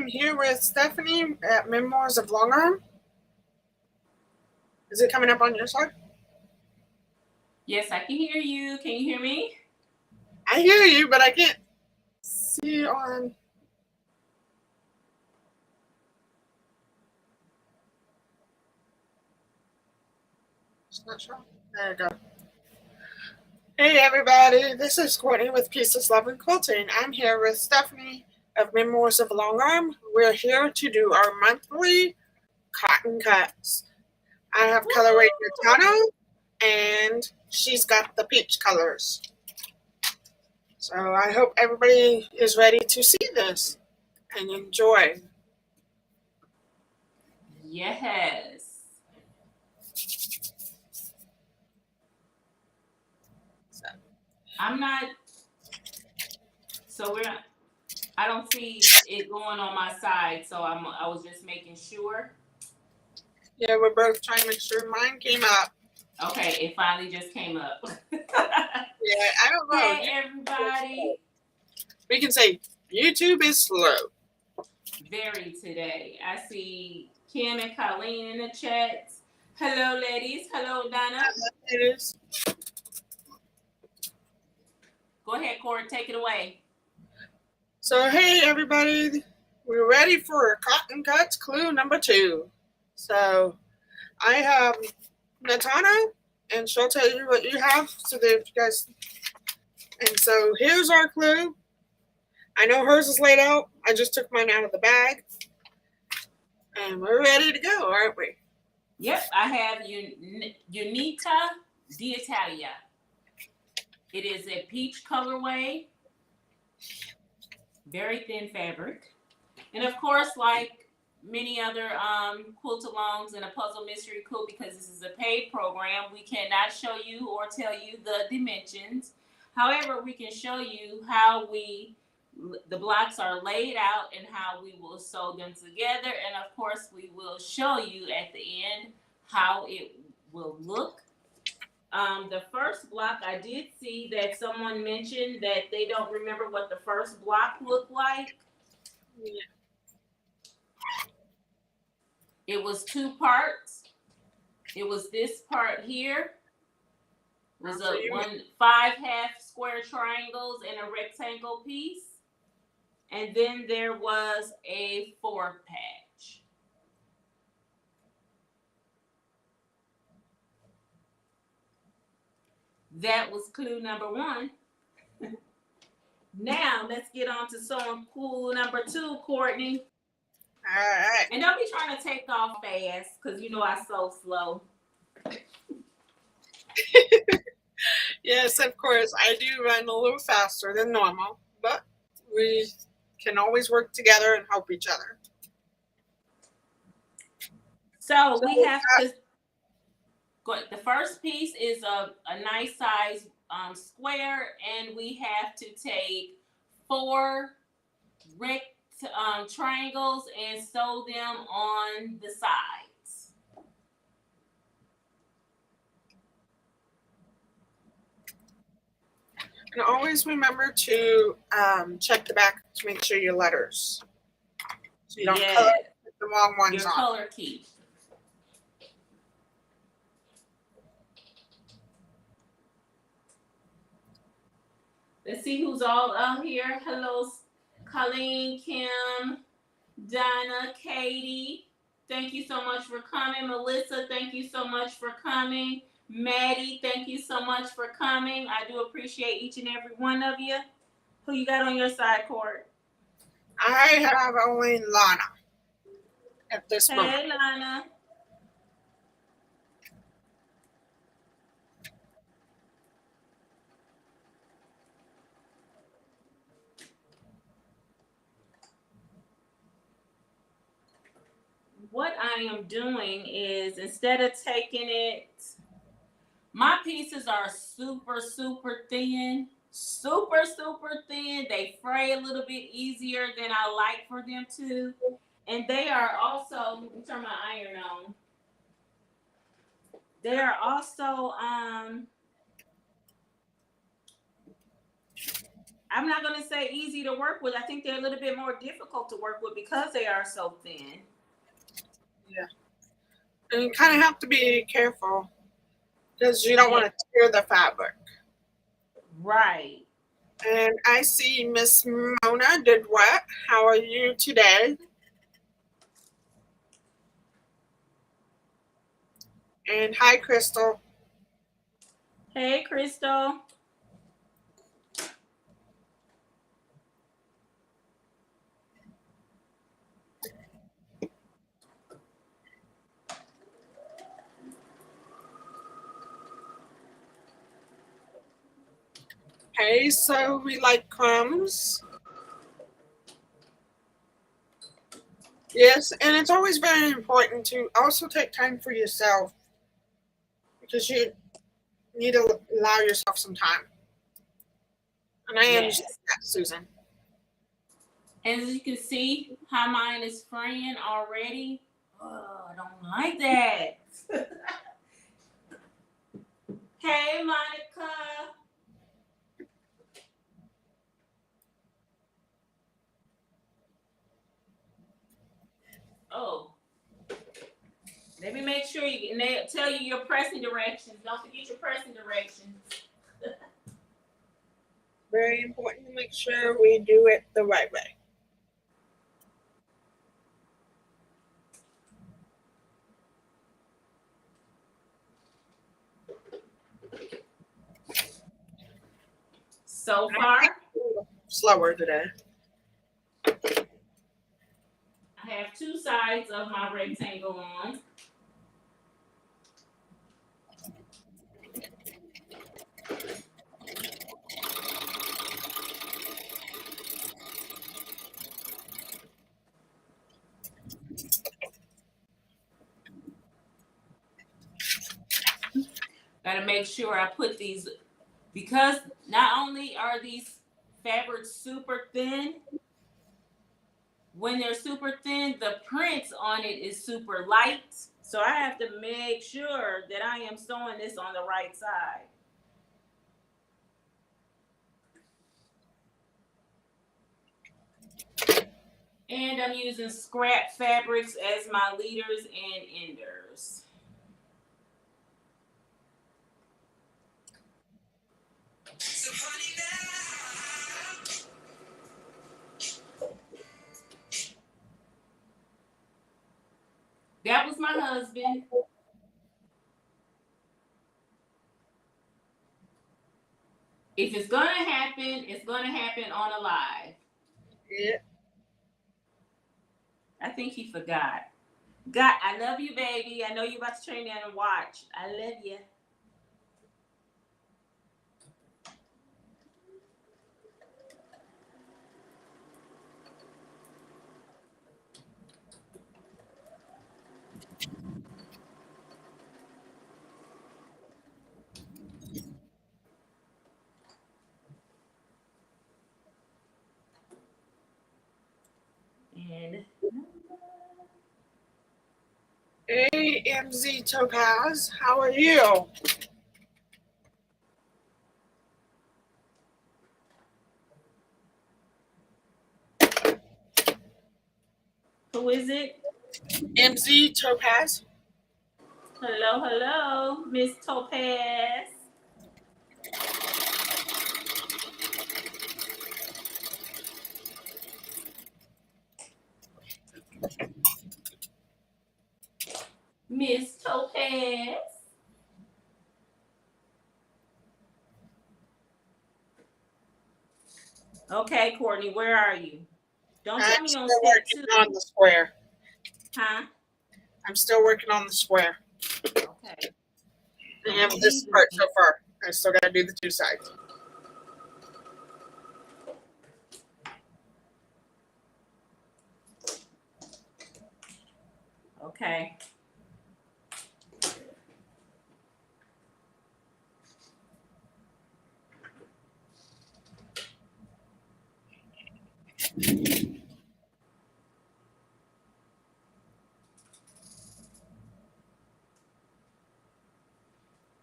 I'm here with Stephanie at Memoirs of Long Arm. Is it coming up on your side? Yes, I can hear you. Can you hear me? I hear you, but I can't see on. It's not showing. There you go. Hey everybody, this is Courtney with Pieces Love and Quilting. I'm here with Stephanie of Memoirs of Long Arm. We're here to do our monthly cotton cuts. I have colorway Natano, and she's got the peach colors. So I hope everybody is ready to see this and enjoy. Yes. I'm not. So I don't see it going on my side, so I was just making sure. Yeah, we're both trying to make sure mine came up. Okay, it finally just came up. Yeah, I don't know. Hey, everybody. We can say YouTube is slow. Very today. I see Kim and Colleen in the chat. Hello, ladies. Hello, Donna. It is. Go ahead, Court. Take it away. So, hey, everybody. We're ready for Cotton Cuts Clue number 2. So, I have Natana, and she'll tell you what you have so that if you guys. And so, here's our clue. I know hers is laid out. I just took mine out of the bag. And we're ready to go, aren't we? Yep, I have Unita d'Italia. It is a peach colorway, very thin fabric. And of course, like many other quilt-alongs and a puzzle mystery quilt, because this is a paid program, we cannot show you or tell you the dimensions. However, we can show you how the blocks are laid out and how we will sew them together. And of course, we will show you at the end how it will look. The first block, I did see that someone mentioned that they don't remember what the first block looked like. Yeah. It was 2 parts. It was this part here. It was 5 half square triangles and a rectangle piece. And then there was a 4 patch. That was clue number 1. Now, let's get on to sewing clue number 2, Courtney. All right. And don't be trying to take off fast, because you know I sew slow. Yes, of course. I do run a little faster than normal, but we can always work together and help each other. So we have to go. The first piece is a nice size square, and we have to take 4 triangles and sew them on the sides. And always remember to check the back to make sure your letters, so you don't color the wrong ones your color key. Let's see who's all out here. Hello, Colleen, Kim, Donna, Katie. Thank you so much for coming. Melissa, thank you so much for coming. Maddie, thank you so much for coming. I do appreciate each and every one of you. Who you got on your side, Court? I have only Lana at this moment. Hey, Lana. What I am doing is, instead of taking it, my pieces are super, super thin. Super, super thin. They fray a little bit easier than I like for them to. And they are also, let me turn my iron on. They are also I'm not going to say easy to work with. I think they're a little bit more difficult to work with because they are so thin. Yeah. And you kind of have to be careful because you don't want to tear the fabric. Right. And I see Miss Mona did what? How are you today? And hi, Crystal. Hey, Crystal. Hey, so we like crumbs. Yes, and it's always very important to also take time for yourself because you need to allow yourself some time. And I understand Yes. that, Susan. And as you can see, how mine is fraying already. Oh, I don't like that. Hey, Monica. Oh, let me make sure you, and they tell you your pressing directions. Don't forget your pressing directions. Very important to make sure we do it the right way. So far, Slower today. I have two sides of my rectangle on. Gotta make sure I put these, because not only are these fabrics super thin, when they're super thin, the print on it is super light. So I have to make sure that I am sewing this on the right side. And I'm using scrap fabrics as my leaders and enders. That was my husband. If it's gonna happen, it's gonna happen on a live. Yeah. I think he forgot. God, I love you, baby. I know you about to train down and watch. I love you. And AMZ Topaz, how are you? who is it? MZ Topaz. Hello, hello, Miss Topaz. Miss Topaz. Okay, Courtney, where are you? Don't tell I'm me on still step working 2. on the square. Huh? I'm still working on the square. Okay. I have this part so far. I still got to do the two sides. Okay.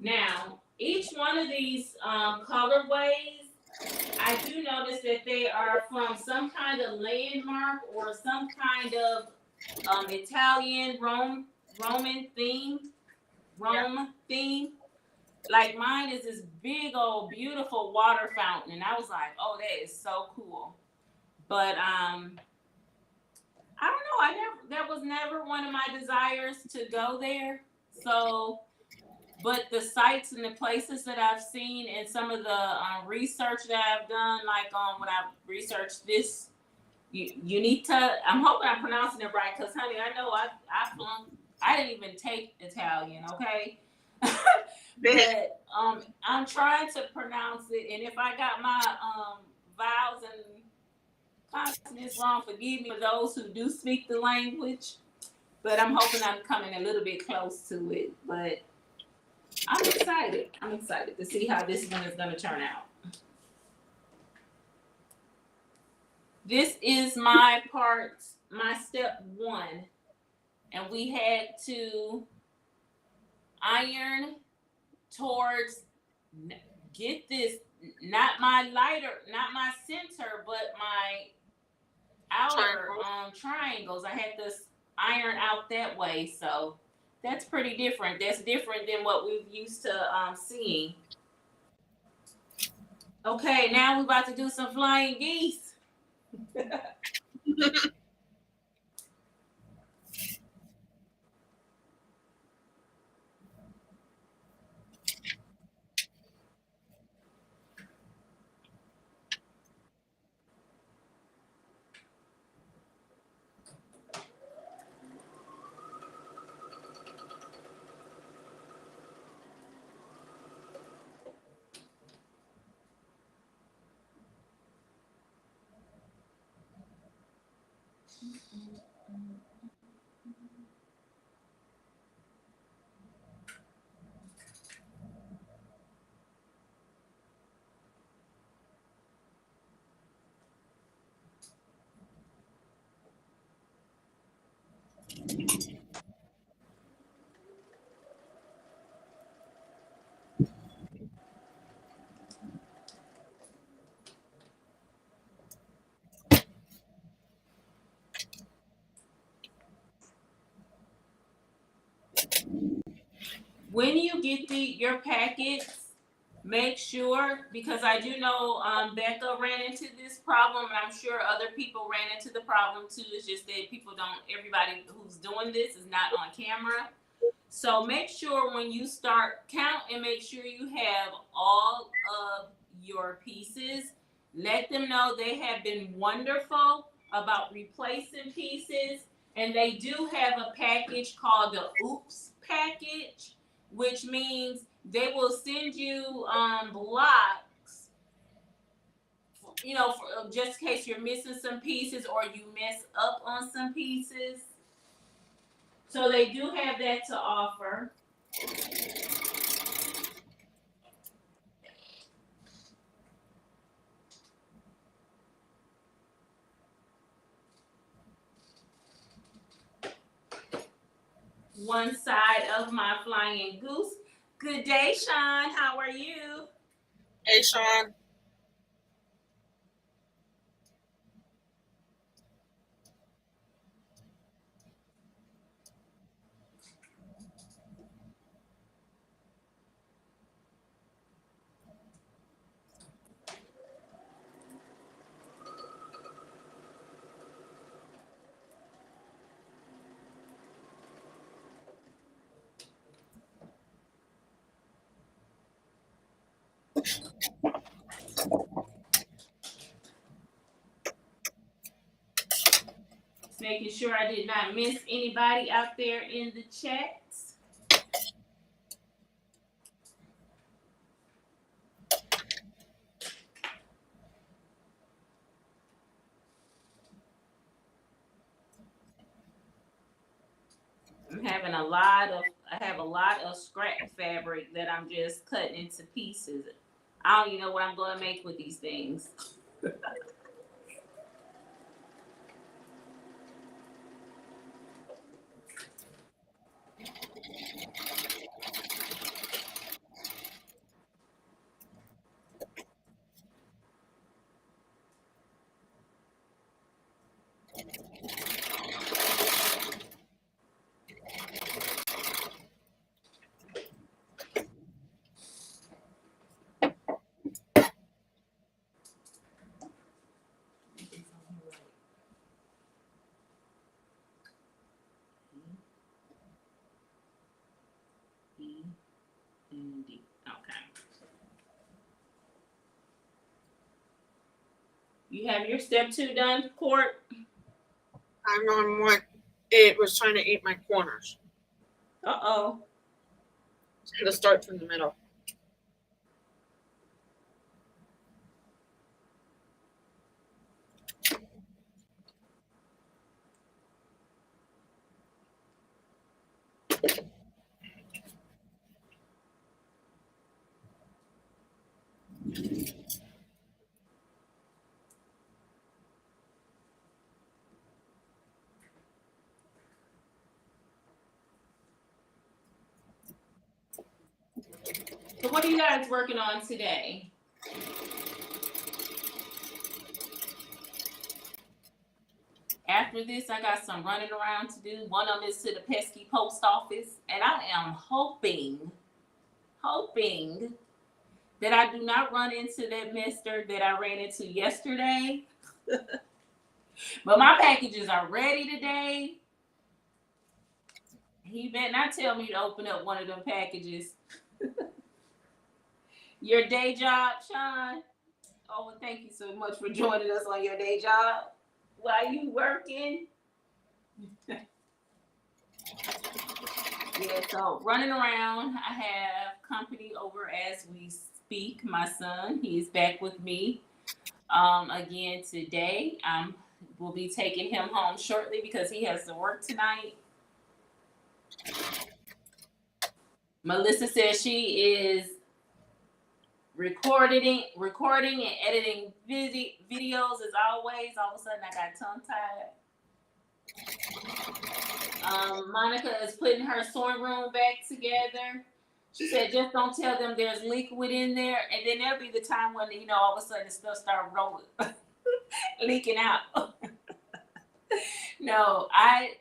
Now, each one of these colorways, I I do notice that they are from some kind of landmark or some kind of Italian Roman theme. Theme. Like mine is this big old beautiful water fountain, and I was like, oh, that is so cool. But I don't know. That was never one of my desires to go there. So, but the sites and the places that I've seen and some of the research that I've done, like when I've researched this, you need to. I'm hoping I'm pronouncing it right, because honey, I know I flunked. I didn't even take Italian, okay? But I'm trying to pronounce it, and if I got my vowels and consonants wrong, forgive me for those who do speak the language. But I'm hoping I'm coming a little bit close to it. But I'm excited. I'm excited to see how this one is going to turn out. This is my part, my step 1. And we had to iron towards, get this, not my lighter, not my center, but my outer triangles. I had to iron out that way. So that's pretty different. That's different than what we've used to seeing. Okay, now we're about to do some flying geese. When you get your packets, make sure, because I do know Becca ran into this problem, and I'm sure other people ran into the problem too. It's just that everybody who's doing this is not on camera. So make sure when you start, count and make sure you have all of your pieces. Let them know they have been wonderful about replacing pieces. And they do have a package called the Oops package, which means they will send you blocks, for, just in case you're missing some pieces or you mess up on some pieces. So they do have that to offer. One side of my flying goose. Good day, Sean. How are you? Hey, Sean. Just making sure I did not miss anybody out there in the chats. I have a lot of scrap fabric that I'm just cutting into pieces. I don't even know what I'm going to make with these things. You have your step 2 done, Court? I'm on what it was trying to eat my corners. Uh-oh. Let's start from the middle. So what are you guys working on today? After this, I got some running around to do. One of them is to the pesky post office. And I am hoping that I do not run into that mister that I ran into yesterday. But my packages are ready today. He better not tell me to open up one of them packages. Your day job, Sean? Oh, thank you so much for joining us on your day job. While you working? Yeah, so running around. I have company over as we speak. My son, he's back with me again today. We'll be taking him home shortly because he has to work tonight. Melissa says she is recording and editing videos as always. All of a sudden, I got tongue tied. Monica is putting her sewing room back together. She said, just don't tell them there's liquid in there. And then there'll be the time when, all of a sudden stuff start rolling, leaking out. No, I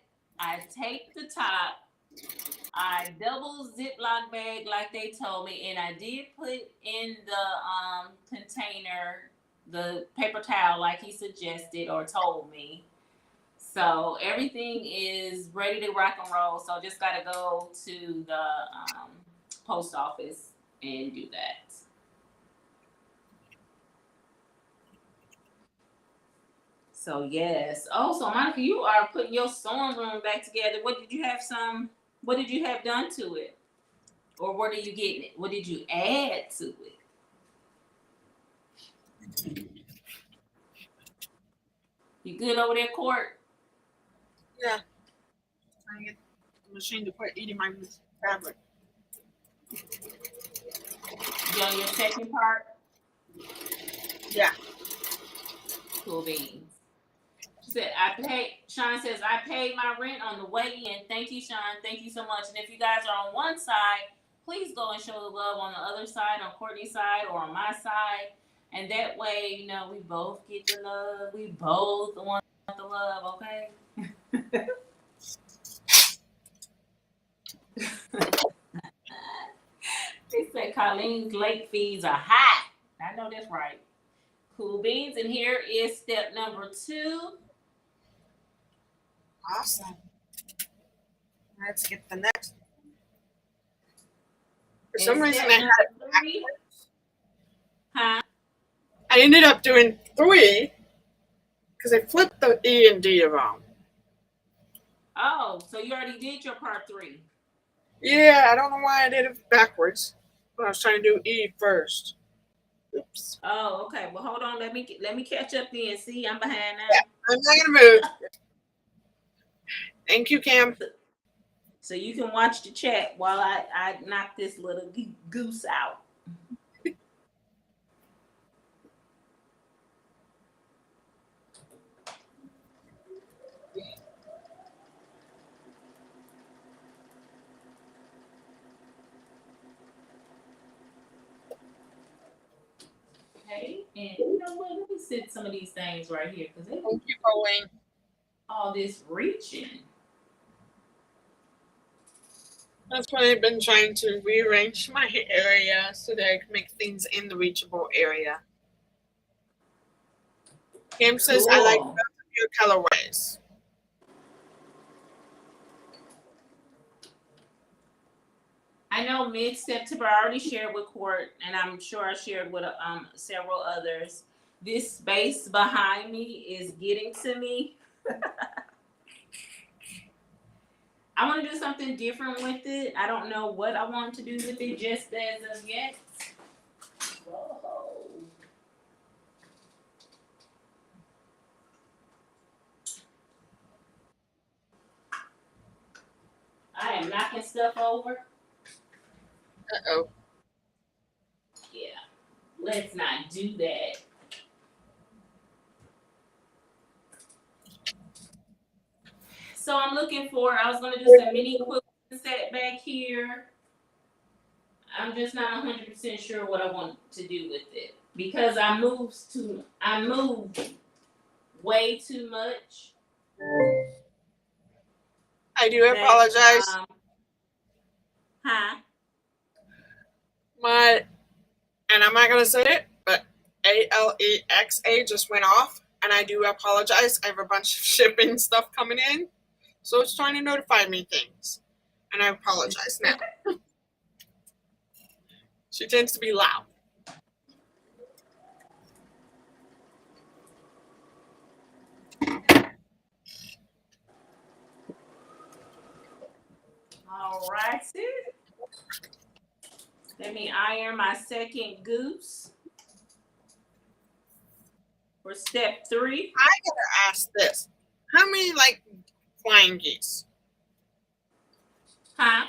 take the top. I double Ziploc bag like they told me. And I did put in the container the paper towel like he suggested or told me. So everything is ready to rock and roll. So just got to go to the post office and do that. So yes. Oh, so Monica, you are putting your sewing room back together. What did you have done to it? Or what are you getting it? What did you add to it? You good over there, Court? Yeah. Trying to get the machine to quit eating my fabric. You on your second part? Yeah. Cool beans. She said, Sean says, I paid my rent on the way in. Thank you, Sean. Thank you so much. And if you guys are on one side, please go and show the love on the other side, on Courtney's side or on my side. And that way, we both get the love. We both want the love, okay? They said Colleen's late fees are high. I know that's right. Cool beans. And here is step number 2. Awesome. Let's get the next one. For some reason, I had it backwards. Huh? I ended up doing 3 because I flipped the E and D around. Oh, so you already did your part 3. Yeah, I don't know why I did it backwards. But I was trying to do E first. Oops. Oh, okay. Well, hold on. Let me catch up then. See, I'm behind now. Yeah, I'm not gonna move. Thank you, Cam. So you can watch the chat while I knock this little goose out. Okay, and you know what? Let me sit some of these things right here because they Thank you, Pauline. all this reaching. That's why I've been trying to rearrange my area so that I can make things in the reachable area. Cam says, I like both of your colorways. I know mid-September I already shared with Court, and I'm sure I shared with several others. This space behind me is getting to me. I want to do something different with it. I don't know what I want to do with it just as of yet. Whoa. I am knocking stuff over. Uh-oh. Yeah, let's not do that. So I'm looking for, I was going to do some mini quilts set back here. I'm just not 100% sure what I want to do with it because I moved way too much. I do That apologize. huh? And I'm not gonna say it, but Alexa just went off, and I do apologize. I have a bunch of shipping stuff coming in, so it's trying to notify me things, and I apologize now. She tends to be loud. All righty. Let me iron my second goose for step 3. I gotta ask this: how many flying geese? Huh?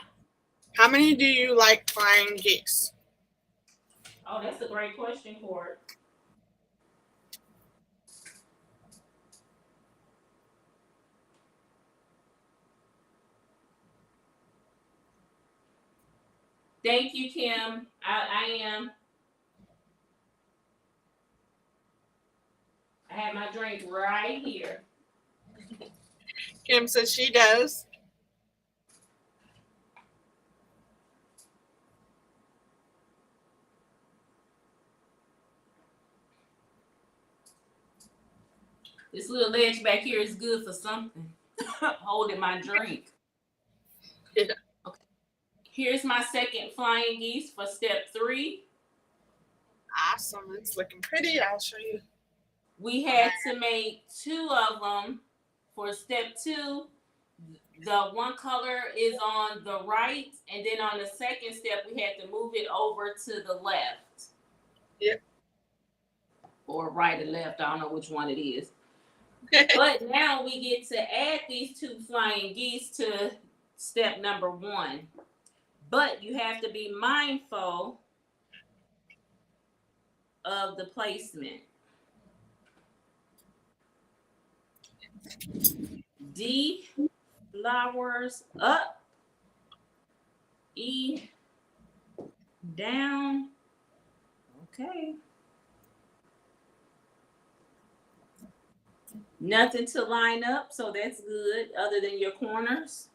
How many do you like flying geese? Oh, that's a great question, Court. Thank you, Kim. I am. I have my drink right here. Kim says she does. This little ledge back here is good for something. Holding my drink. Yeah. Okay. Here's my second flying geese for step 3. Awesome. It's looking pretty. I'll show you. We had to make 2 of them for step 2. The one color is on the right, and then on the second step, we had to move it over to the left. Yep. Or right or left. I don't know which one it is. But now we get to add these 2 flying geese to step number 1. But you have to be mindful of the placement. D, flowers up. E, down. Okay. Nothing to line up, so that's good, other than your corners.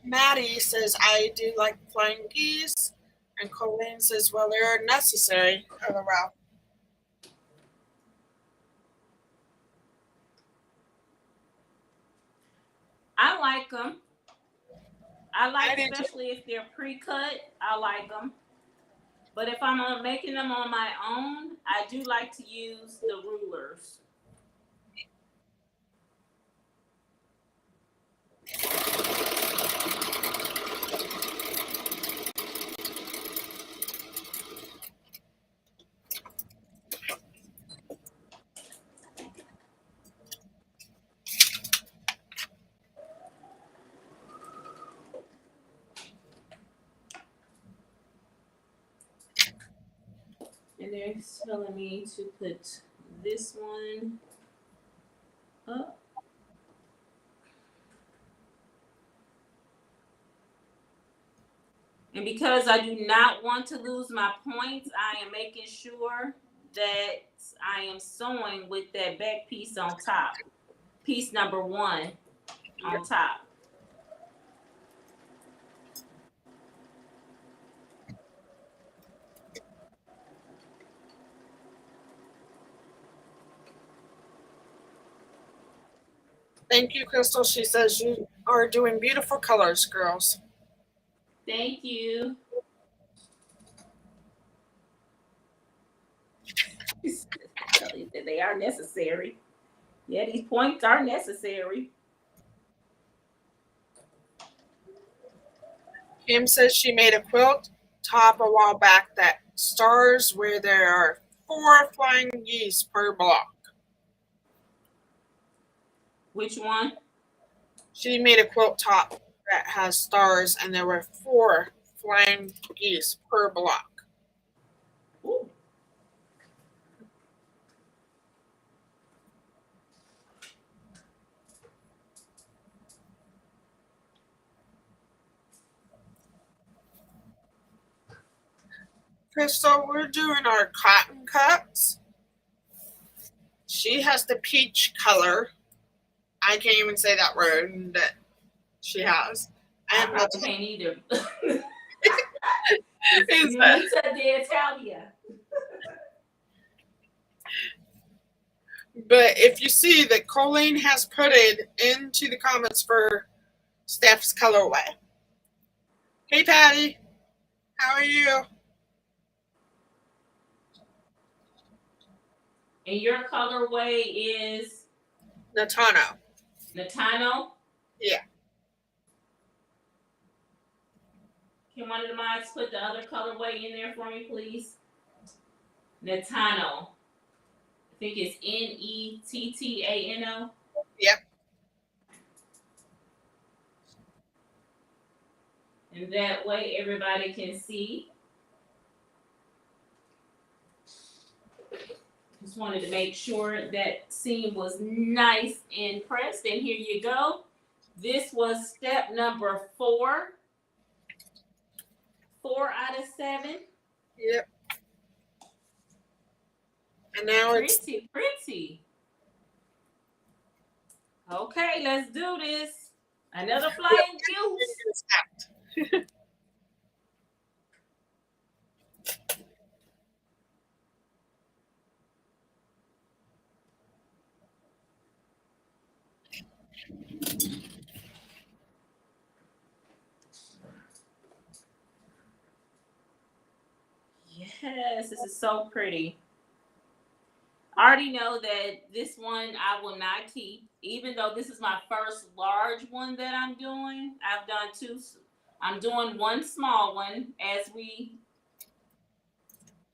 Maddie says I do like flying geese, and Colleen says, well, they're necessary. LOL. I like them. I do Especially if they're pre-cut, I like them. But if I'm making them on my own, I do like to use the rulers. And they're telling me to put this one up. And because I do not want to lose my points, I am making sure that I am sewing with that back piece on top. Piece number 1 on top. Thank you, Crystal. She says you are doing beautiful colors, girls. Thank you. Kelly said they are necessary. Yeah, these points are necessary. Kim says she made a quilt top a while back that stars where there are 4 flying geese per block. Which one? She made a quilt top that has stars and there were 4 flying geese per block. Ooh. Crystal, we're doing our cotton cuts. She has the peach color. I can't even say that word that she has. I And probably can't either. is Unita de Italia. but if you see that Colleen has put it into the comments for Steph's colorway. Hey Patty, how are you? And your colorway is Natano. Natano? Yeah. Can one of the mods put the other colorway in there for me, please? Natano. I think it's Nettano. Yep. And that way everybody can see. Just wanted to make sure that seam was nice and pressed. And here you go. This was step number 4. 4 out of 7. Yep. And now it's Pretty. Okay, let's do this. Another flying goose. Yes, this is so pretty. I already know that this one I will not keep, even though this is my first large one that I'm doing. I've done 2. I'm doing one small one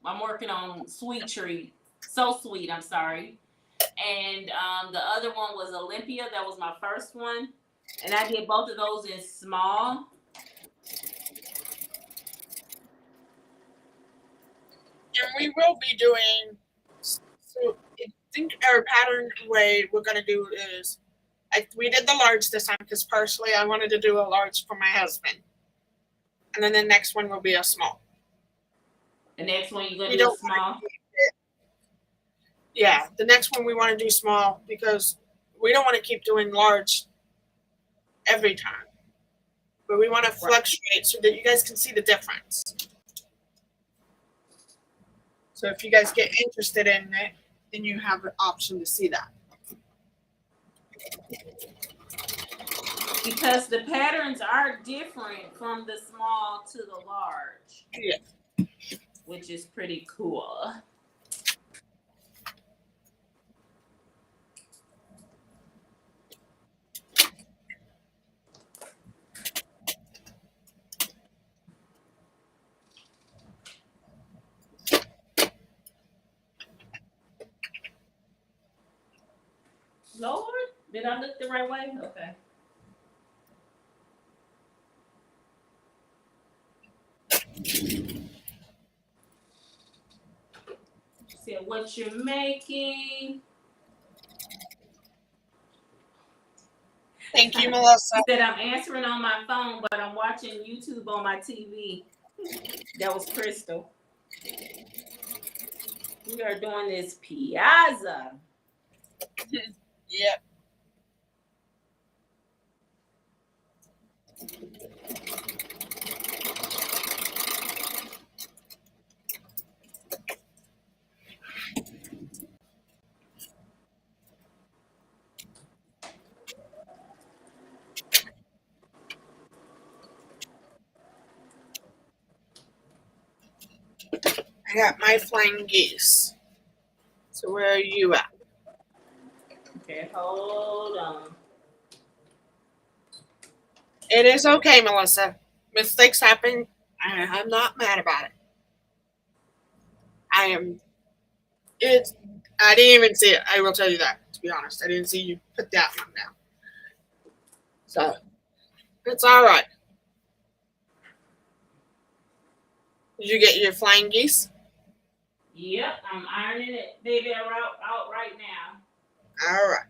I'm working on Sweet Treat. So Sweet, I'm sorry. And the other one was Olympia. That was my first one. And I did both of those in small. And we will be doing, so I think our pattern way we're going to do is, we did the large this time because partially I wanted to do a large for my husband. And then the next one will be a small. The next one you're going to do a small? Yeah, the next one we want to do small because we don't want to keep doing large every time. But we want to fluctuate so that you guys can see the difference. So if you guys get interested in it, then you have an option to see that. Because the patterns are different from the small to the large. Yeah. Which is pretty cool. Lord, did I look the right way? Okay. See what you're making. Thank you, Melissa. She said I'm answering on my phone, but I'm watching YouTube on my TV. That was Crystal. We are doing this Piazza. Yep. I got my flying geese. So where are you at? Okay, hold on. It is okay, Melissa. Mistakes happen. I'm not mad about it. I am. It's. I didn't even see it. I will tell you that. To be honest, I didn't see you put that one down. So it's all right. Did you get your flying geese? Yep, I'm ironing it, baby, out right now. All right.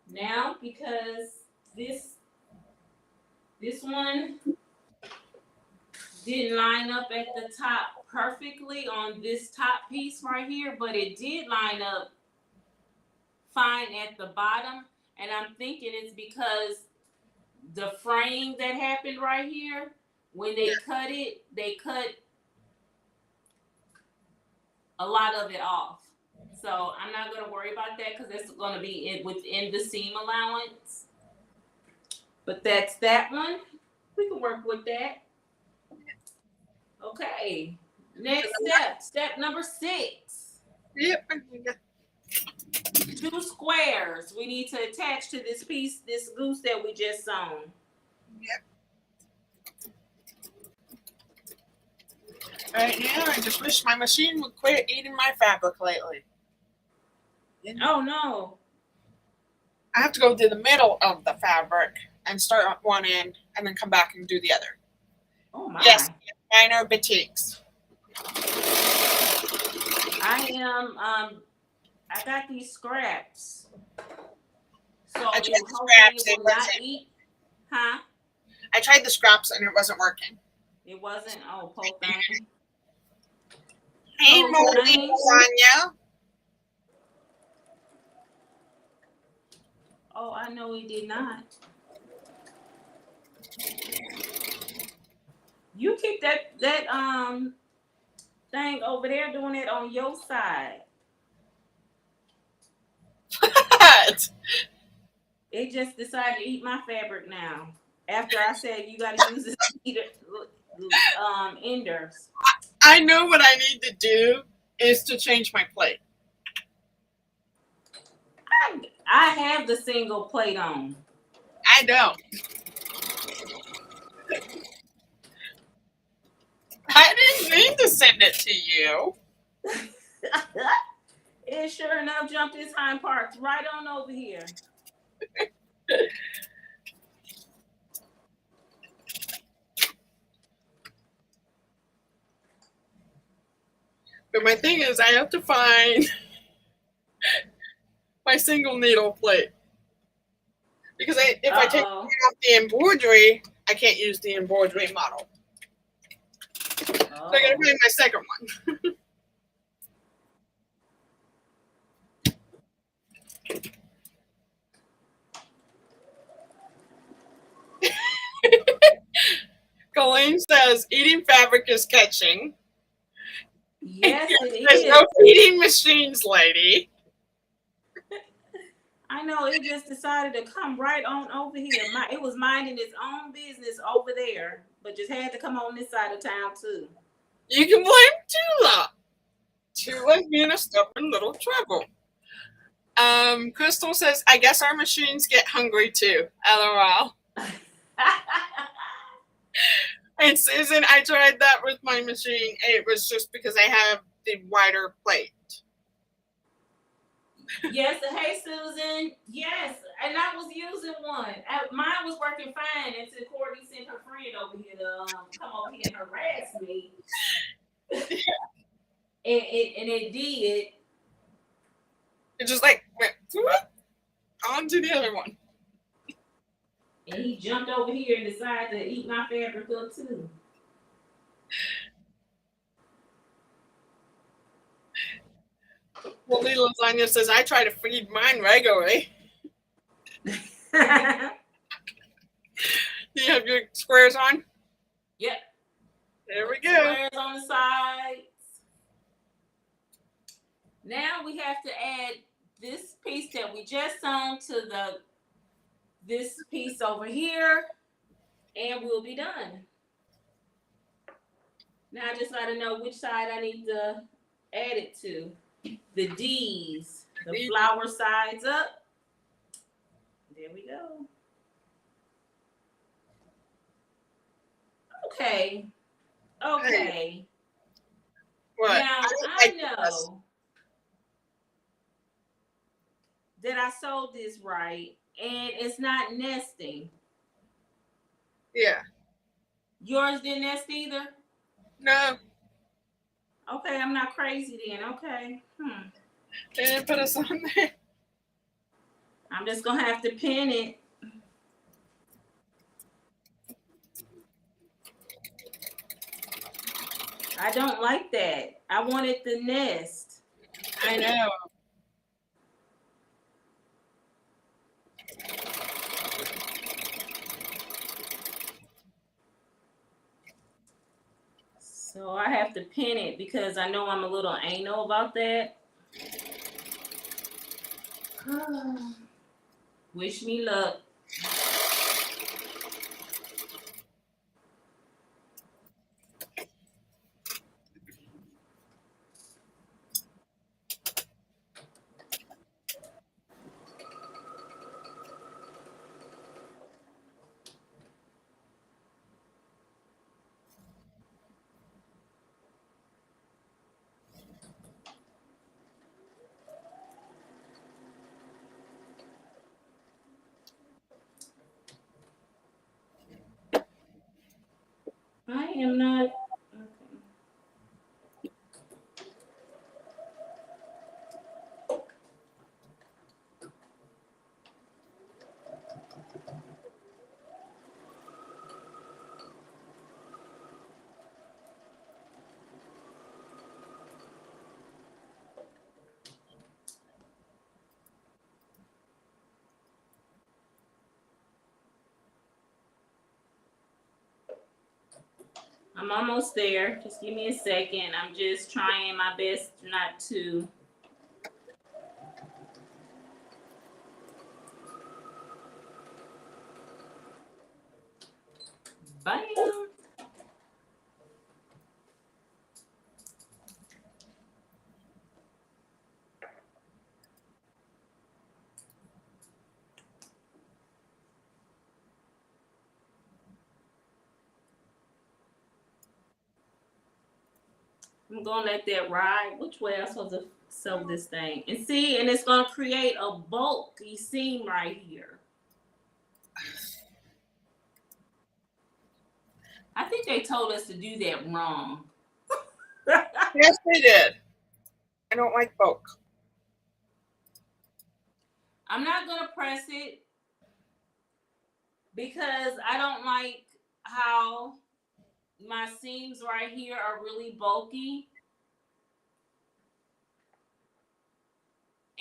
Now, because this one didn't line up at the top perfectly on this top piece right here, but it did line up fine at the bottom. And I'm thinking it's because the frame that happened right here, when they cut it, they cut a lot of it off. So I'm not going to worry about that because it's going to be within the seam allowance. But that's that one. We can work with that. Okay. Next step number 6. Yep. 2 squares we need to attach to this piece, this goose that we just sewn. Yep. Right now, I just wish my machine would quit eating my fabric lately. Oh no. I have to go to the middle of the fabric and start at one end and then come back and do the other. Oh my. Yes, minor boutiques. I got these scraps. So I tried you the hopefully scraps, it will not eat. Huh? I tried the scraps and it wasn't working. It wasn't. Oh, poor thing. Hey, Oh, moldy lasagna. Oh, I know he did not. You keep that thing over there doing it on your side. What? It just decided to eat my fabric now. After I said you got to use this enders. I know what I need to do is to change my plate. I have the single plate on. I don't. I didn't mean to send it to you. It sure enough jumped its hind parts right on over here. But my thing is, I have to find my single needle plate. Because if I take off the embroidery, I can't use the embroidery model. So I gotta find my second one. Colleen says eating fabric is catching. Yes, it There's is. no feeding machines, lady. I know, it just decided to come right on over here. It was minding its own business over there, but just had to come on this side of town too. You can blame Tula. Tula's being a stubborn little trouble. Crystal says, I guess our machines get hungry too. LOL. And Susan, I tried that with my machine. It was just because I have the wider plate. Yes, hey Susan. Yes, and I was using one. Mine was working fine until Courtney sent her friend over here to come over here and harass me. and it did. It just like went on to the other one. And he jumped over here and decided to eat my fabric up too. Well, Little Lasagna says, I try to feed mine regularly. Do you have your squares on? Yep. There we go. Squares on the sides. Now we have to add this piece that we just sewn to this piece over here, and we'll be done. Now I just gotta know which side I need to add it to. The D's, the flower sides up. There we go. Okay. Okay. What? Now I know that I sold this right, and it's not nesting. Yeah. Yours didn't nest either? No. Okay, I'm not crazy then. Okay. They didn't put us on there. I'm just gonna have to pin it. I don't like that. I wanted the nest. I know. So I have to pin it because I know I'm a little anal about that. Wish me luck. I am not. Okay. I'm almost there. Just give me a second. I'm just trying my best not to. Bam. I'm gonna let that ride. Which way I'm supposed to sew this thing? And see, and it's gonna create a bulky seam right here. I think they told us to do that wrong. Yes, they did. I don't like bulk. I'm not gonna press it because I don't like how my seams right here are really bulky.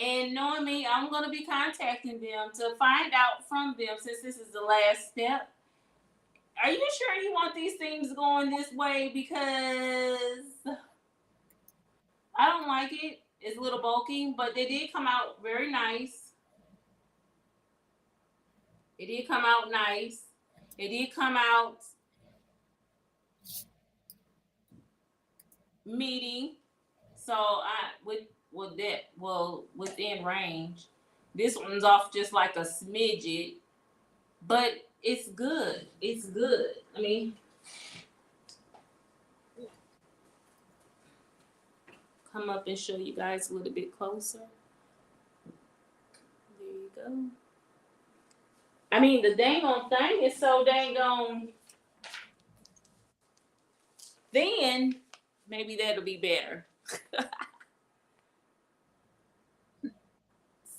And knowing me, I'm going to be contacting them to find out from them, since this is the last step. Are you sure you want these things going this way? Because I don't like it. It's a little bulky, but they did come out very nice. It did come out nice. It did come out meaty. So within range. This one's off just like a smidget, but it's good. It's good. I mean, come up and show you guys a little bit closer. There you go. I mean, the dang on thing is so dang on thin. Maybe that'll be better.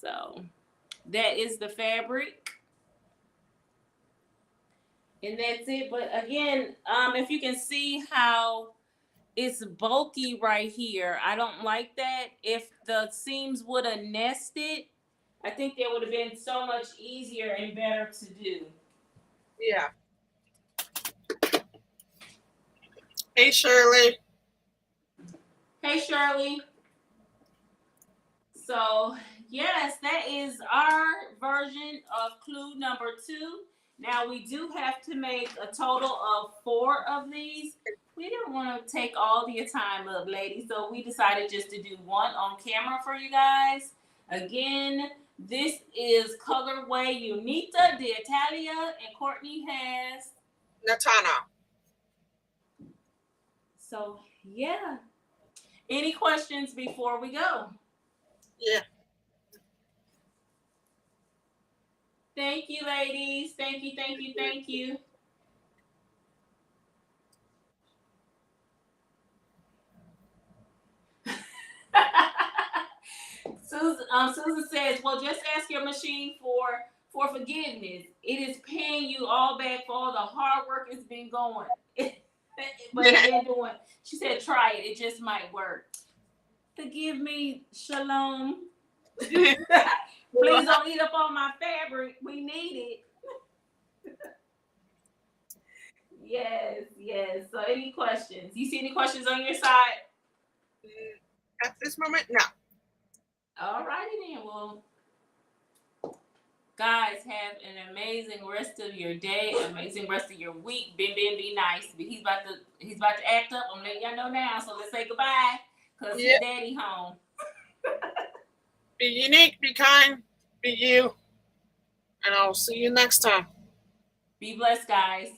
So that is the fabric. And that's it. But again, if you can see how it's bulky right here, I don't like that. If the seams would have nested, I think that would have been so much easier and better to do. Yeah. Hey, Shirley. Hey, Shirley. So, yes, that is our version of clue number 2. Now we do have to make a total of 4 of these. We didn't want to take all your time up, ladies, so we decided just to do 1 on camera for you guys. Again, this is colorway Unita d'Italia, and Courtney has Natana. So yeah. Any questions before we go? Yeah. Thank you, ladies. Thank you, thank you, thank you. Susan says, well, just ask your machine for forgiveness. It is paying you all back for all the hard work it's been going. But it's been doing. She said, try it. It just might work. Forgive me, Shalom. Please don't eat up all my fabric. We need it. Yes, yes. So any questions? You see any questions on your side? At this moment, no. All righty then. Well, guys, have an amazing rest of your day, amazing rest of your week. Ben, be nice. He's about to act up. I'm letting y'all know now. So let's say goodbye, cause his daddy home. Be unique, be kind, be you, and I'll see you next time. Be blessed, guys.